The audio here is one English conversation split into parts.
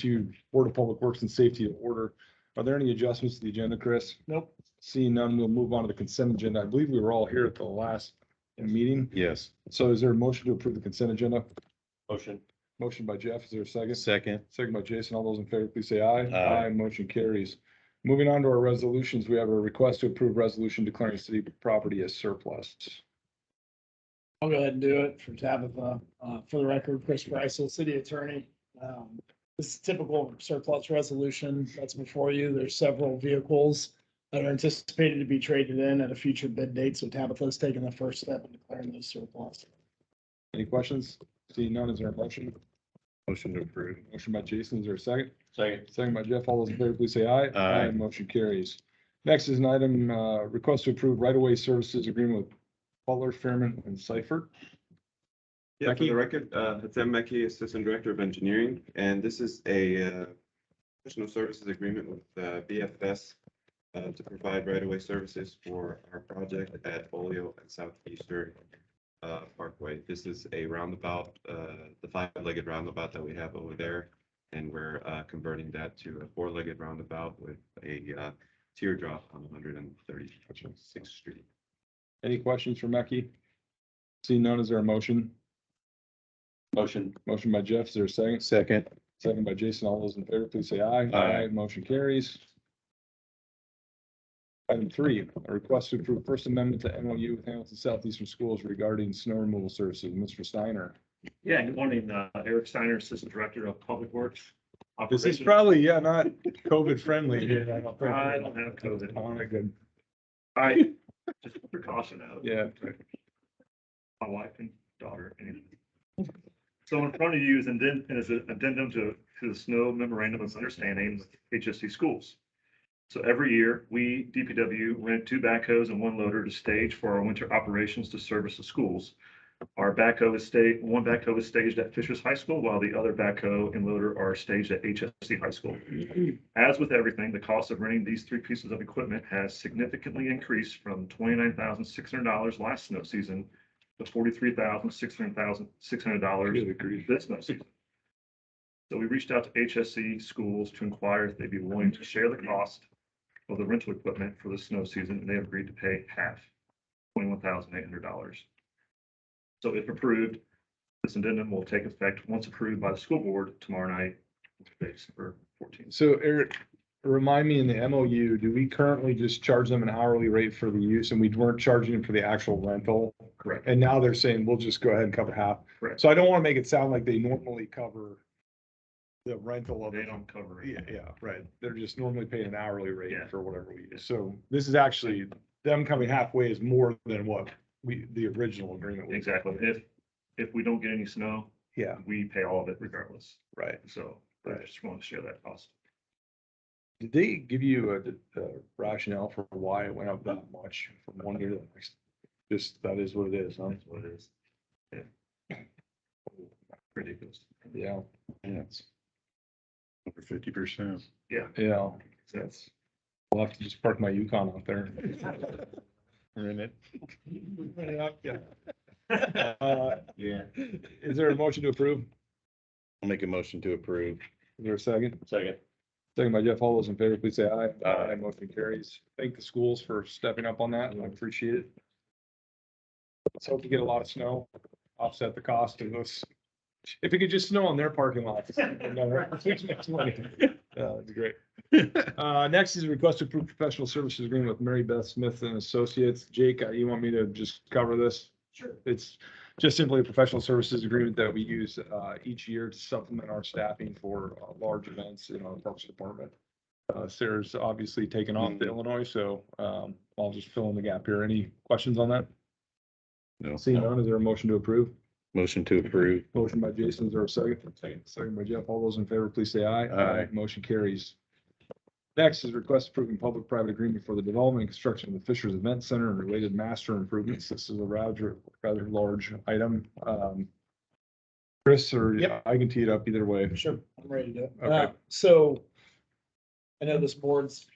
Board of Public Works and Safety to order. Are there any adjustments to the agenda, Chris? Nope. Seeing none, we'll move on to the consent agenda. I believe we were all here at the last meeting. Yes. So is there a motion to approve the consent agenda? Motion. Motion by Jeff. Is there a second? Second. Second by Jason. All those in favor, please say aye. Aye. Motion carries. Moving on to our resolutions, we have a request to approve resolution declaring city property as surplus. I'll go ahead and do it for Tabitha. For the record, Chris Brycel, city attorney. This is typical surplus resolution that's before you. There's several vehicles that are anticipated to be traded in at a future bid date. So Tabitha's taking the first step in declaring those surplus. Any questions? Seeing none, is there a motion? Motion to approve. Motion by Jason. Is there a second? Second. Second by Jeff. All those in favor, please say aye. Aye. Motion carries. Next is an item, request to approve right-of-way services agreement with Butler, Fairman, and Seifert. Yeah, for Becky? the record, it's M. Mackey, Assistant Director of Engineering, and this is a professional services agreement with BFS to provide right-of-way services for our project at Oleo and Southeastern Parkway. This is a roundabout, the five-legged roundabout that we have over there, and we're converting that to a four-legged roundabout with a teardrop on 136th Street. Any questions for Becky? Seeing none, is there a motion? Motion. Motion by Jeff. Is there a second? Second. Second by Jason. All those in favor, please say aye. Aye. Motion carries. Item 3, a request to approve First Amendment to MOU with Hamilton Southeastern Schools regarding snow removal services. Mr. Steiner. Yeah, good morning, Eric Steiner, Assistant Director of Public Works. This is Operations. probably, not COVID friendly here. I don't think. I don't have COVID. All right, good. I just precaution out. Yeah. My wife and daughter. Anyway. So in front of you is an addendum to the snow memorandum of understanding with HSC schools. So every year, we, DPW, rent 2 backhoes and 1 loader to stage for our winter operations to service the schools. Our one backhoe is staged at Fishers High School, while the other backhoe and loader are staged at HSC High School. As with everything, the cost of renting these 3 pieces of equipment has significantly increased from $29,600 last snow season to $43,600 this snow season. So we reached out to HSC schools to inquire if they'd be willing to share the cost of the rental equipment for the snow season, and they agreed to pay half, $21,800. So if approved, this addendum will take effect once approved by the school board tomorrow night, December 14th. So Eric, remind me in the MOU, do we currently just charge them an hourly rate for the use and we weren't charging them for the actual rental? Correct. And now they're saying, we'll just go ahead and cover half. Correct. So I don't want to make it sound like they normally cover the rental of They it. don't cover it. Yeah, right. They're just normally paying an hourly rate Yeah. for whatever we use. So this is actually, them coming halfway is more than what the original agreement was. Exactly. If we don't get any snow, Yeah, we pay all of it regardless. right. So I just want to share that cost. Did they give you a rationale for why it went up that much from one year to the next? Just, that is what it is, huh? That's what it is. Yeah. Ridiculous. Yeah, Yes. Over 50%. yeah. That's I'll have to just park my Yukon out there. We're in it. Yeah. Is there a motion to approve? I'll make a motion to approve. Is there a second? Second. Second by Jeff. All those in favor, please say aye. Aye. Motion carries. Thank the schools for stepping up on that. I appreciate it. Let's hope we get a lot of snow, offset the cost of those. If it could just snow on their parking lots. That'd be great. Next is a request to approve professional services agreement with Mary Beth Smith and Associates. Jake, you want me to just cover this? Sure. It's just simply a professional services agreement that we use each year to supplement our staffing for large events in our Parks Department. Sarah's obviously taken off to Illinois, so I'll just fill in the gap here. Any questions on that? No. Seeing none, is there a motion to approve? Motion to approve. Motion by Jason, is there a second? Second by Jeff. All those in favor, please say aye. Aye. Motion carries. Next is request approving public-private agreement for the development and construction of the Fishers Event Center and related master improvements. This is a rather large item. Chris, or Yep. I can tee it up either way. Sure, I'm ready to. Okay. So I know this board's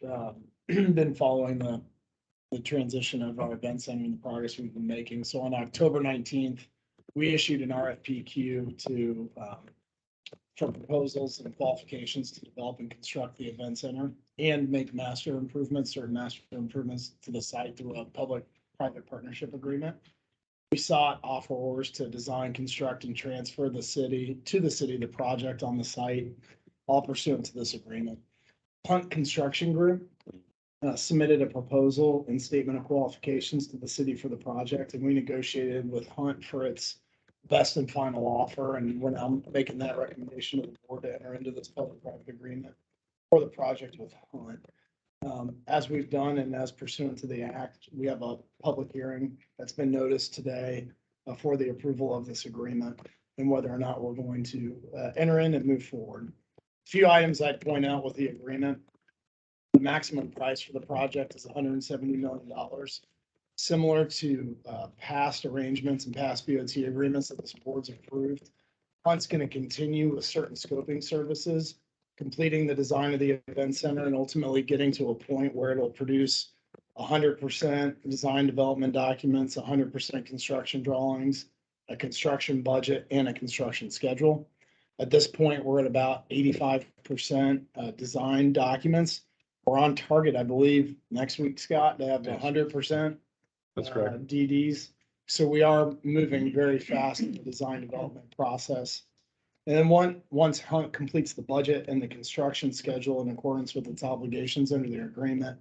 been following the transition of our event center and the progress we've been making. So on October 19th, we issued an RFPQ to for proposals and qualifications to develop and construct the event center and make master improvements, certain master improvements to the site through a public-private partnership agreement. We sought offerors to design, construct, and transfer the city, the project on the site, all pursuant to this agreement. Hunt Construction Group submitted a proposal and statement of qualifications to the city for the project, and we negotiated with Hunt for its best and final offer, and we're now making that recommendation to the board to enter into this public-private agreement for the project with Hunt. As we've done and as pursuant to the act, we have a public hearing that's been noticed today for the approval of this agreement and whether or not we're going to enter in and move forward. A few items I'd point out with the agreement. The maximum price for the project is $170 million. Similar to past arrangements and past BOT agreements that this board's approved. Hunt's going to continue with certain scoping services, completing the design of the event center and ultimately getting to a point where it'll produce 100% design development documents, 100% construction drawings, a construction budget, and a construction schedule. At this point, we're at about 85% design documents. We're on target, I believe, next week, Scott, to have 100%. That's correct. DDs. So we are moving very fast in the design development process. And then once Hunt completes the budget and the construction schedule in accordance with its obligations under their agreement,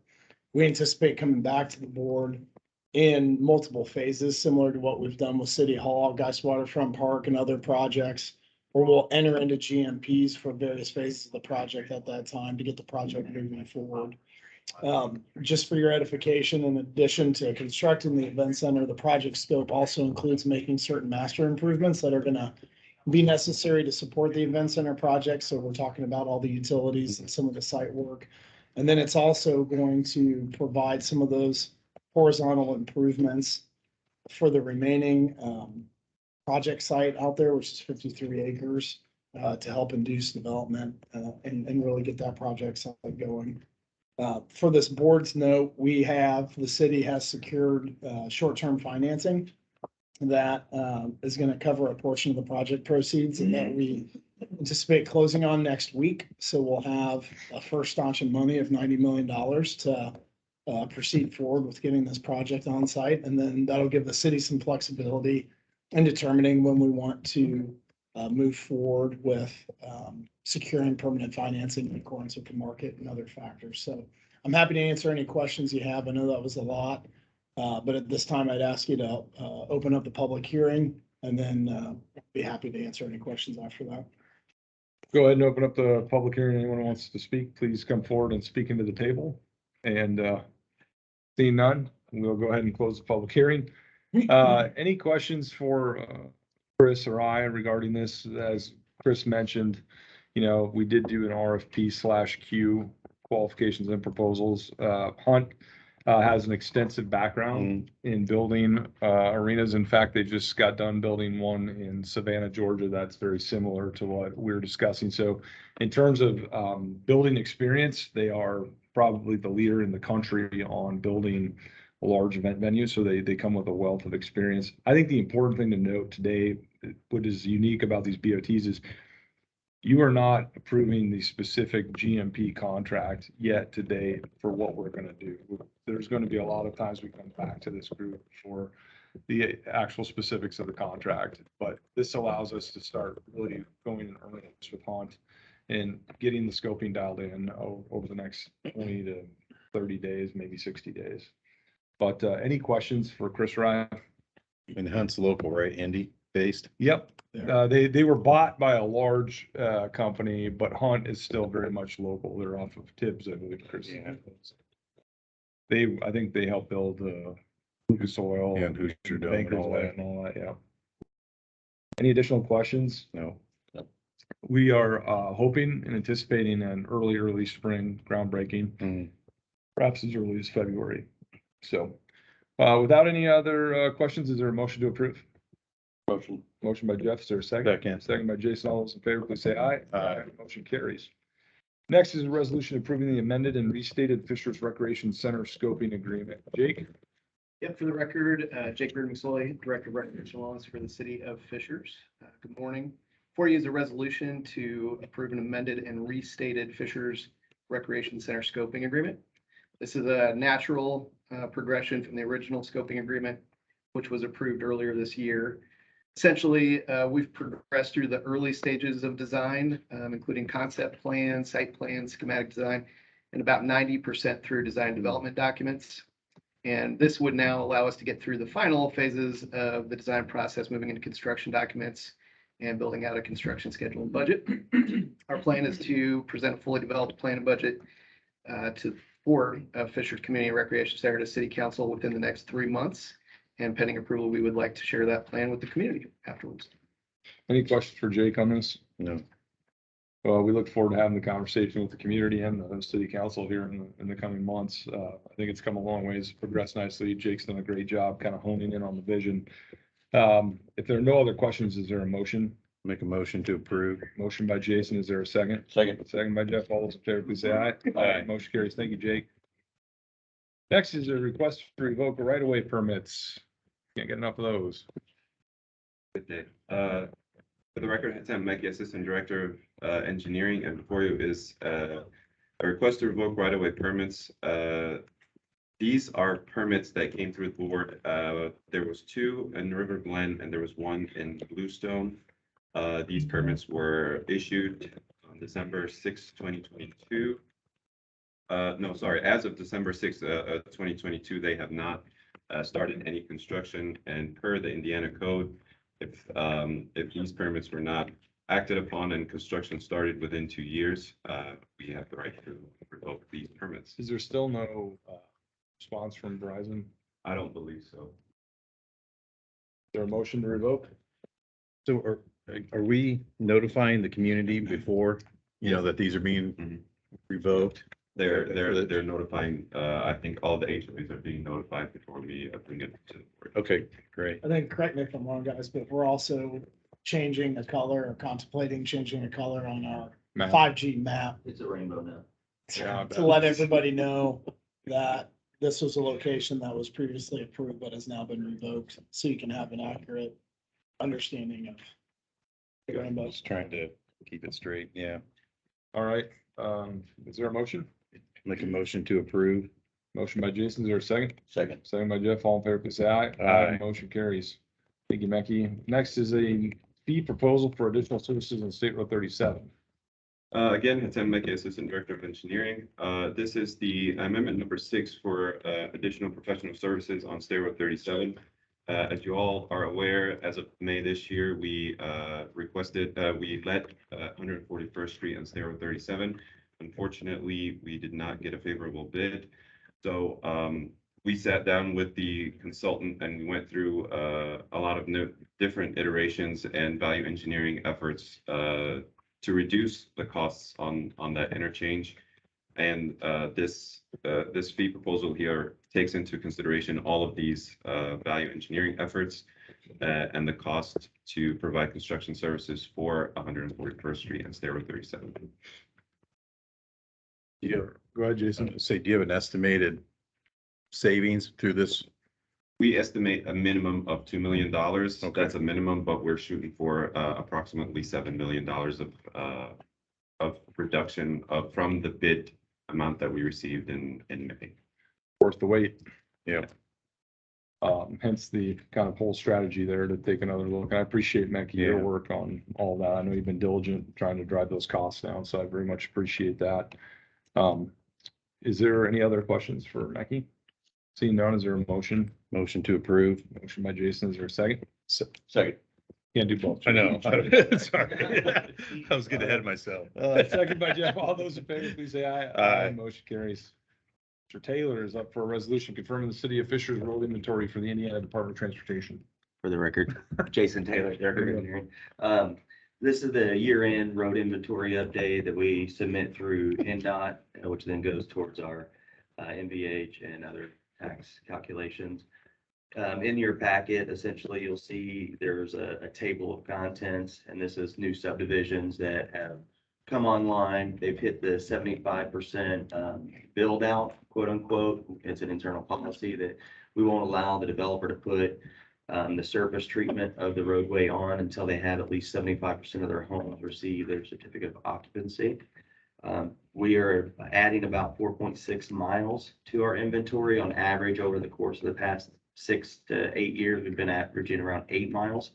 we anticipate coming back to the board in multiple phases, similar to what we've done with City Hall, Geist Waterfront Park, and other projects, where we'll enter into GMPs for various phases of the project at that time to get the project moving forward. Just for your edification, in addition to constructing the event center, the project scope also includes making certain master improvements that are going to be necessary to support the event center project. So we're talking about all the utilities and some of the site work. And then it's also going to provide some of those horizontal improvements for the remaining project site out there, which is 53 acres, to help induce development and really get that project site going. For this board's note, the city has secured short-term financing that is going to cover a portion of the project proceeds and that we anticipate closing on next week. So we'll have a first tranche of money of $90 million to proceed forward with getting this project on site. And then that'll give the city some flexibility in determining when we want to move forward with securing permanent financing in accordance with the market and other factors. So I'm happy to answer any questions you have. I know that was a lot, but at this time I'd ask you to open up the public hearing and then be happy to answer any questions after that. Go ahead and open up the public hearing. Anyone who wants to speak, please come forward and speak into the table. And seeing none, we'll go ahead and close the public hearing. Any questions for Chris or I regarding this? As Chris mentioned, we did do an RFP/Q qualifications and proposals. Hunt has an extensive background in building arenas. In fact, they just got done building one in Savannah, Georgia. That's very similar to what we're discussing. So in terms of building experience, they are probably the leader in the country on building a large event venue. So they come with a wealth of experience. I think the important thing to note today, what is unique about these BOTs, is you are not approving the specific GMP contract yet today for what we're going to do. There's going to be a lot of times we come back to this group for the actual specifics of the contract, but this allows us to start really going in earnest with Hunt and getting the scoping dialed in over the next 20 to 30 days, maybe 60 days. But any questions for Chris Ryan? And Hunt's local, right? Indy based? Yep. They were bought by a large company, but Hunt is still very much local. They're off of Tibbs, I believe, Chris. Yeah. I think they helped build Lucas Oil and Hoosier Dome and all that. Yeah. Any additional questions? No. We are hoping and anticipating an early spring groundbreaking, perhaps as early as February. So without any other questions, is there a motion to approve? Motion by Jeff, is there a second? Second by Jason. All those in favor, please say aye. Aye. Motion carries. Next is a resolution approving the amended and restated Fishers Recreation Center scoping agreement. Jake? Yep, for the record, Jake McSorley, Director of Recreational Wellness for the City of Fishers. Good morning. For you is a resolution to approve an amended and restated Fishers Recreation Center scoping agreement. This is a natural progression from the original scoping agreement, which was approved earlier this year. Essentially, we've progressed through the early stages of design, including concept plan, site plan, schematic design, and about 90% through design development documents. And this would now allow us to get through the final phases of the design process, moving into construction documents and building out a construction schedule and budget. Our plan is to present a fully developed plan and budget for Fishers Community Recreation Center to City Council within the next 3 months. And pending approval, we would like to share that plan with the community afterwards. Any questions for Jake on this? No. Well, we look forward to having the conversation with the community and the city council here in the coming months. I think it's come a long ways, progressed nicely. Jake's done a great job kind of honing in on the vision. If there are no other questions, is there a motion? Make a motion to approve. Motion by Jason, is there a second? Second. Second by Jeff. All those in favor, please say aye. Aye. Motion carries. Thank you, Jake. Next is a request to revoke a right-of-way permits. Can't get enough of those. Good day. For the record, Sam Mackey, Assistant Director of Engineering, and before you is a request to revoke right-of-way permits. These are permits that came through the board. There was 2 in River Glen and there was 1 in Bluestone. These permits were issued on December 6, 2022. No, sorry, as of December 6, 2022, they have not started any construction, and per the Indiana code, if these permits were not acted upon and construction started within 2 years, we have the right to revoke these permits. Is there still no response from Verizon? I don't believe so. Is there a motion to revoke? So are we notifying the community before, that these are being Mhm. revoked? They're notifying, I think all the HOAs are being notified before we bring it to the board. Okay, great. I think, correct me if I'm wrong, guys, but we're also changing the color or contemplating changing the color on our Map. 5G map. It's a rainbow now. Yeah, I bet. To let everybody know that this was a location that was previously approved but has now been revoked, so you can have an accurate understanding of the rainbow. Just trying to keep it straight. Yeah. All right. Is there a motion? Make a motion to approve. Motion by Jason, is there a second? Second. Second by Jeff, all in favor, please say aye. Aye. Motion carries. Thank you, Mackey. Next is a fee proposal for additional services on State Road 37. Again, Tim Mackey, Assistant Director of Engineering. This is the amendment number 6 for additional professional services on State Road 37. As you all are aware, as of May this year, we we let 141st Street and State Road 37. Unfortunately, we did not get a favorable bid. So we sat down with the consultant and we went through a lot of different iterations and value engineering efforts to reduce the costs on that interchange. And this fee proposal here takes into consideration all of these value engineering efforts and the cost to provide construction services for 141st Street and State Road 37. Go ahead, Jason. Say, do you have an estimated savings through this? We estimate a minimum of $2 million. Okay. That's a minimum, but we're shooting for approximately $7 million of reduction from the bid amount that we received in May. Worth the wait. Yeah. Hence the kind of whole strategy there to take another look. And I appreciate, Mackey, your Yeah. work on all that. I know you've been diligent trying to drive those costs down, so I very much appreciate that. Is there any other questions for Mackey? Seeing none, is there a motion? Motion to approve. Motion by Jason, is there a second? Second. Can't do both. I know. Sorry. I was getting ahead of myself. Second by Jeff. All those in favor, please say aye. Aye. Motion carries. Mr. Taylor is up for a resolution confirming the city of Fishers road inventory for the Indiana Department of Transportation. For the record, Jason Taylor, Director of Engineering. This is the year-end road inventory update that we submit through NDOT, which then goes towards our MVH and other tax calculations. In your packet, essentially, you'll see there's a table of contents, and this is new subdivisions that have come online. They've hit the 75% build out, quote unquote. It's an internal policy that we won't allow the developer to put the surface treatment of the roadway on until they have at least 75% of their homes receive their certificate of occupancy. We are adding about 4.6 miles to our inventory on average over the course of the past 6 to 8 years. We've been averaging around 8 miles.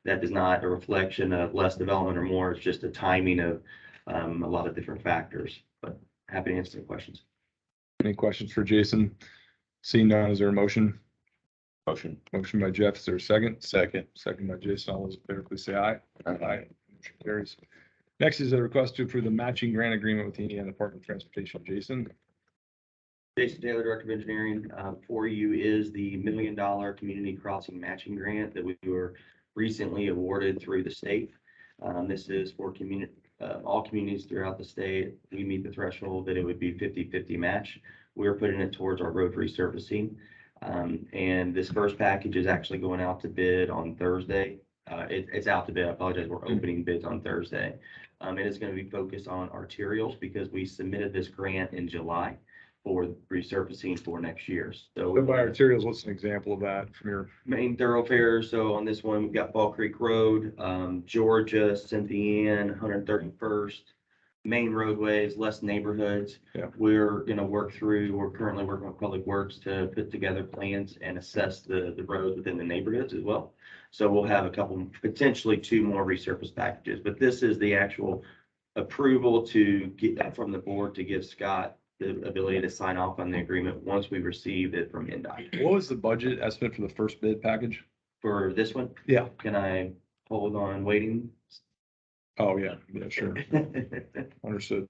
That is not a reflection of less development or more. It's just a timing of a lot of different factors, but happy to answer the questions. Any questions for Jason? Seeing none, is there a motion? Motion. Motion by Jeff, is there a second? Second. Second by Jason. All those in favor, please say aye. Aye. Motion carries. Next is a request to approve the matching grant agreement with the Indiana Department of Transportation. Jason? Jason Taylor, Director of Engineering. For you is the $1 million community crossing matching grant that we were recently awarded through the state. This is for all communities throughout the state. We meet the threshold that it would be 50-50 match. We're putting it towards our road resurfacing. And this first package is actually going out to bid on Thursday. It's out to bid. I apologize. We're opening bids on Thursday. It is going to be focused on arterials because we submitted this grant in July for resurfacing for next year. So By arterials, what's an example of that from your? main thoroughfares. So on this one, we've got Fall Creek Road, Georgia, Cynthia Ann, 131st, main roadways, less neighborhoods. Yeah. We're currently working with Public Works to put together plans and assess the roads within the neighborhoods as well. So we'll have a couple, potentially 2 more resurface packages, but this is the actual approval to get that from the board to give Scott the ability to sign off on the agreement once we received it from NDOT. What was the budget estimate for the first bid package? For this one, Yeah. can I hold on waiting? Oh, yeah, yeah, sure. Understood.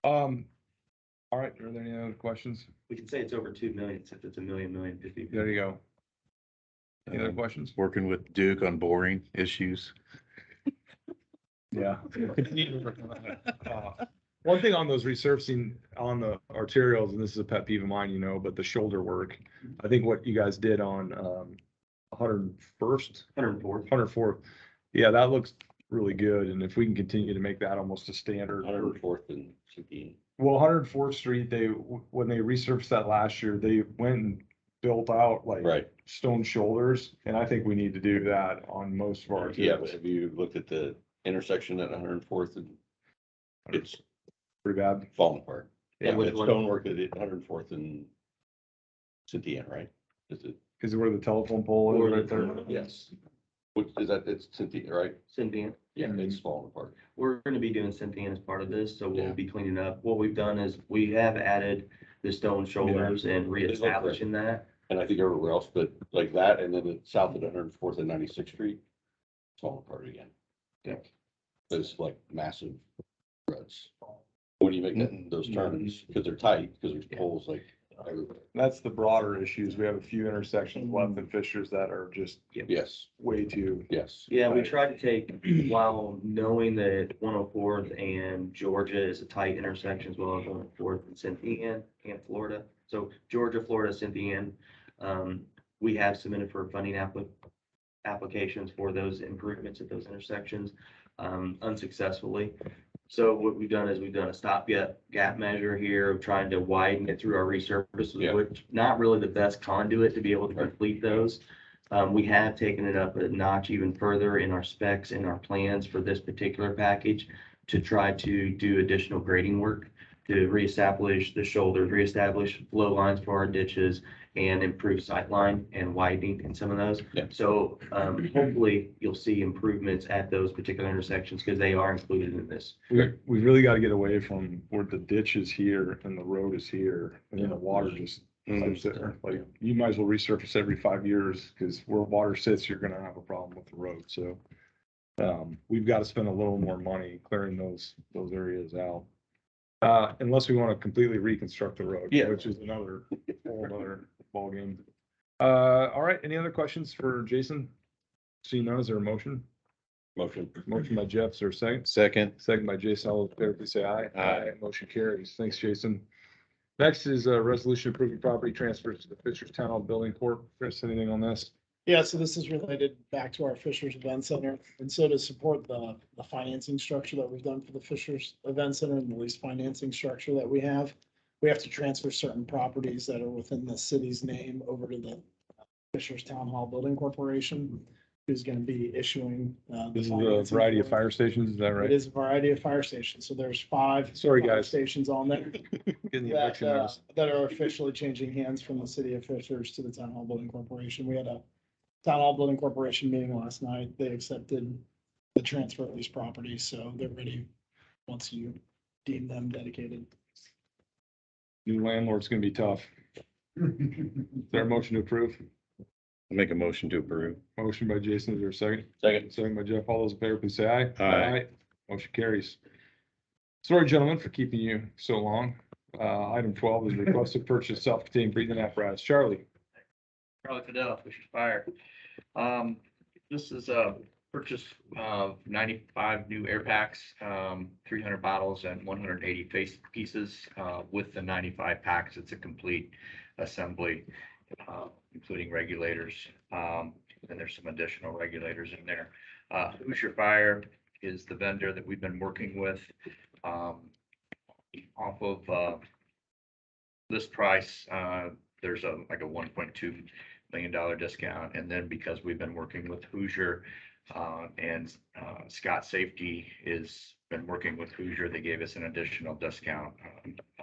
All right, are there any other questions? We can say it's over 2 million, since it's $1 million, 50. There you go. Any other questions? Working with Duke on boring issues. Yeah. One thing on those resurfacing on the arterials, and this is a pet peeve of mine, you know, but the shoulder work, I think what you guys did on 101st, 104. 104th, yeah, that looks really good. And if we can continue to make that almost a standard. 104th and Cynthia. Well, 104th Street, when they resurfaced that last year, they went and built out like Right. stone shoulders. And I think we need to do that on most of our Yeah, but arterials. have you looked at the intersection at 104th and it's Pretty bad. falling apart? Yeah, which It's one? stonework at 104th and Cynthia, right? Is it? Is it where the telephone pole is right there? Yes. Which is that, it's Cynthia, right? Cynthia. Yeah, it's falling apart. We're going to be doing Cynthia as part of this, so we'll Yeah. be cleaning up. What we've done is we have added the stone shoulders and look great. reestablishing that. And I think everywhere else, but like that, and then it's south of 104th and 96th Street, it's falling apart again. Yeah. It's like massive ruts. When you make those turns, because they're tight, because there's poles like everywhere. That's the broader issues. We have a few intersections left in Fishers that are just Yes, way too. yes. Yeah, we try to take, while knowing that 104th and Georgia is a tight intersection as well as 104th and Cynthia and Florida. So Georgia, Florida, Cynthia, we have submitted for funding applications for those improvements at those intersections unsuccessfully. So what we've done is we've done a stopgap measure here of trying to widen it through our resurfaces, Yeah. which not really the best conduit to be able to complete those. We have taken it up a notch even further in our specs and our plans for this particular package to try to do additional grading work to reestablish the shoulders, reestablish flow lines for our ditches, and improve sightline and widening in some of those. Yeah. So hopefully you'll see improvements at those particular intersections because they are included in this. We really got to get away from where the ditch is here and the road is here and then the water just sits there. Like you might as well resurface every 5 years because where water sits, you're going to have a problem with the road. So we've got to spend a little more money clearing those areas out. Unless we want to completely reconstruct the road, Yeah. which is another whole other ballgame. All right, any other questions for Jason? Seeing none, is there a motion? Motion. Motion by Jeff, is there a second? Second. Second by Jason, all those in favor, please say aye. Aye. Motion carries. Thanks, Jason. Next is a resolution approving property transfers to the Fishers Town Hall Building Corp. Chris, anything on this? Yeah, so this is related back to our Fishers Event Center. And so to support the financing structure that we've done for the Fishers Event Center and the lease financing structure that we have to transfer certain properties that are within the city's name over to the Fisher's Town Hall Building Corporation, who's gonna be issuing. This is a financing variety of for it. fire stations, is that It right? is a variety of fire stations, so there's 5. Sorry, fire guys. Stations on there Getting the that, eviction notice. that are officially changing hands from the city of Fishers to the Town Hall Building Corporation. We had a Town Hall Building Corporation meeting last night. They accepted the transfer of these properties, so they're ready once you deem them dedicated. New landlord's gonna be tough. Is there a motion to approve? I'll make a motion to approve. Motion by Jason, is there a second? Second. Second by Jeff. All those in favor, please say aye. Aye. Motion carries. Sorry, gentlemen, for keeping you so long. Item 12 is request to purchase self-contained breathing apparatus. Charlie, Charlie Fidel, Fisher's Fire. This is a purchase of 95 new air packs, 300 bottles and 180 face pieces. With the 95 packs, it's a complete assembly, including regulators. And there's some additional regulators in there. Hoosier Fire is the vendor that we've been working with. Off of this price, there's like a $1.2 million discount. And then because we've been working with Hoosier and Scott Safety is been working with Hoosier, they gave us an additional discount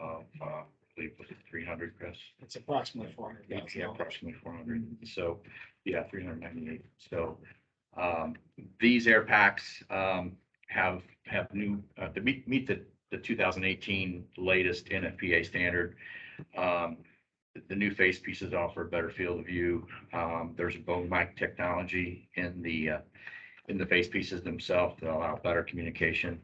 of I believe was it 300, Chris? It's approximately 400. Yeah, approximately 400. So yeah, 398. So these air packs have new to meet the 2018 latest NFPA standard. The new face pieces offer a better field of view. There's a bone mic technology in the face pieces themselves that allow better communication,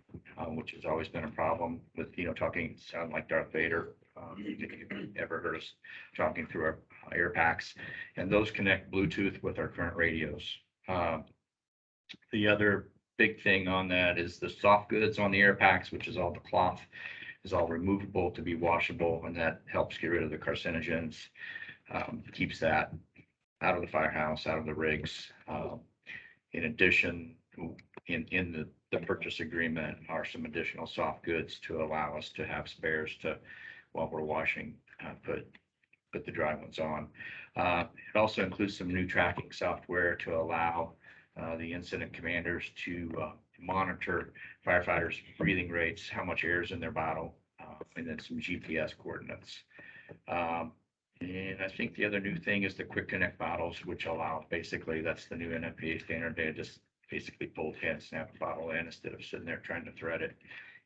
which has always been a problem with, talking, sound like Darth Vader. If you've ever heard us talking through our air packs, and those connect Bluetooth with our current radios. The other big thing on that is the soft goods on the air packs, which is all the cloth, is all removable to be washable, and that helps get rid of the carcinogens, keeps that out of the firehouse, out of the rigs. In addition, in the purchase agreement are some additional soft goods to allow us to have spares to, while we're washing, put the dry ones on. It also includes some new tracking software to allow the incident commanders to monitor firefighters' breathing rates, how much air is in their bottle, and then some GPS coordinates. And I think the other new thing is the quick connect bottles, which allow, basically, that's the new NFPA standard. They just basically bolt head, snap a bottle in instead of sitting there trying to thread it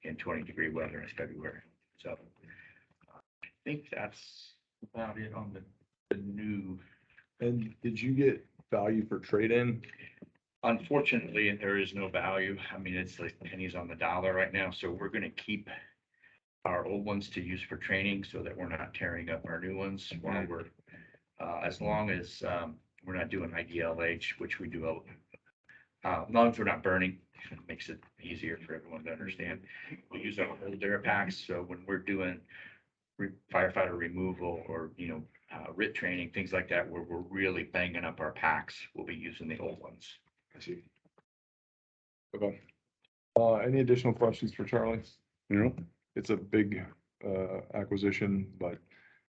in 20-degree weather in February. So I think that's about it on the new. and did you get value for trade-in? Unfortunately, there is no value. I mean, it's like pennies on the dollar right now. So we're going to keep our old ones to use for training so that we're not tearing up our new ones while we're, as long as we're not doing IDLH, which we do, as long as we're not burning, it makes it easier for everyone to understand. We use our old air packs. So when we're doing firefighter removal or, RIT training, things like that, where we're really banging up our packs, we'll be using the old ones. I see. Okay. Any additional questions for Charlie? No, It's a big acquisition, but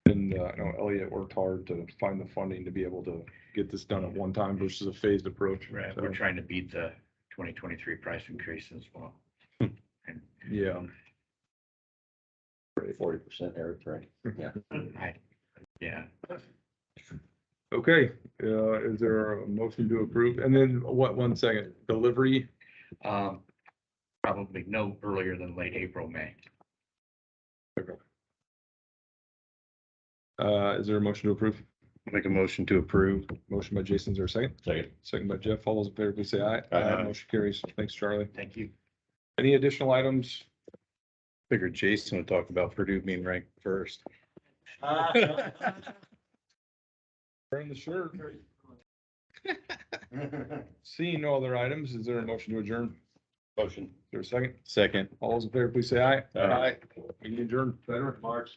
and I know Elliot worked hard to find the funding to be able to get this done at one time versus a phased approach. Right, So, we're trying to beat the 2023 price increase as well. And yeah. 40% air train. Yeah. yeah, Okay, is there a motion to approve? And then what, 1 second, delivery? probably no earlier than late April, May. Is there a motion to approve? make a motion to approve. Motion by Jason, is there a second? Second. Second by Jeff. All those in favor, please say aye. Aye. Motion carries. Thanks, Charlie. Thank you. Any additional items? Figured Jason would talk about Purdue being ranked first. Burn the shirt. Seeing no other items, is there a motion to adjourn? Motion. Is there a second? Second. All those in favor, please say aye. Aye. We can adjourn. Better. March.